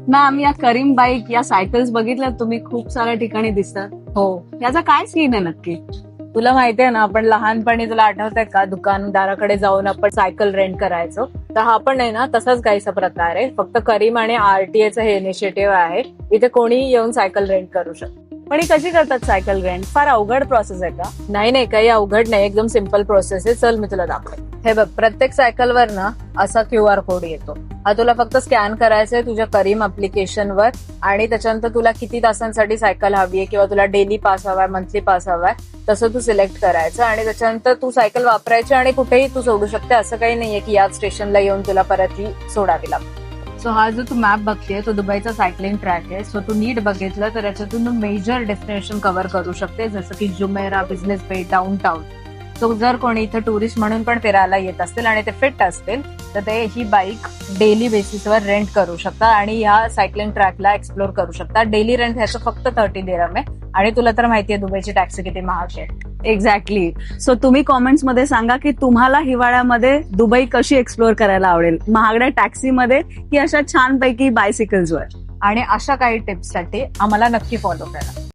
Ma'am, या Karim bike या cycles बघितल्या तुम्ही खूप साऱ्या ठिकाणी दिसतात. हो, याचा काय सीन आहे नक्की? तुला माहितीये ना, आपण लहानपणी तुला आठवतंय का दुकानदाराकडे जाऊन आपण सायकल रेंट करायचो. तर हा पण आहे ना तसाच काहीसा प्रकार आहे. फक्त करीम आणि आरटीएचं हे इनिशिएटिव्ह आहे. इथे कोणी येऊन सायकल रेंट करू शकतो. पण ही कशी करतात सायकल रेंट? फार अवघड प्रोसेस आहे का? नाही, काही अवघड नाही, एकदम सिम्पल प्रोसेस आहे. चल मी तुला दाखवते. हे बघ, प्रत्येक सायकलवर ना असा QR कोड येतो. हा तुला फक्त स्कॅन करायचा आहे तुझ्या करीम ऍप्लिकेशनवर आणि त्याच्यानंतर तुला किती तासांसाठी सायकल हवी आहे किंवा तुला डेली पास हवाय, मंथली पास हवाय, तसं तू सिलेक्ट करायचं आणि त्याच्यानंतर तू सायकल वापरायची आणि कुठेही तू सोडू शकते. असं काही नाहीये की याच स्टेशनला येऊन तुला परत ही सोडावी लागते. सो हा जो तू मॅप बघतेय तो दुबईचा सायकलिंग ट्रॅक आहे. सो तू नीट बघितलं तर याच्यातून मेजर डेस्टिनेशन कव्हर करू शकते, जसं की जुमेरा, बिझनेस बे, डाऊनटाऊन. सो जर कोणी इथं टुरिस्ट म्हणून पण फिरायला येत असतील आणि ते फिट असतील तर ते ही बाईक डेली बेसिसवर रेंट करू शकतात आणि ह्या सायकलिंग ट्रॅकला एक्सप्लोर करू शकतात. डेली रेंट ह्याचं फक्त 30 दिरहम आहे आणि तुला तर माहितीये दुबईची टॅक्सी किती महाग आहे. एक्झॅक्टली. सो तुम्ही कॉमेंट्स मध्ये सांगा की तुम्हाला हिवाळ्यामध्ये दुबई कशी एक्सप्लोर करायला आवडेल, महागड्या टॅक्सीमध्ये की अशा छानपैकी बायसिकल्सवर. आणि अशा काही टिप्ससाठी आम्हाला नक्की फॉलो करा.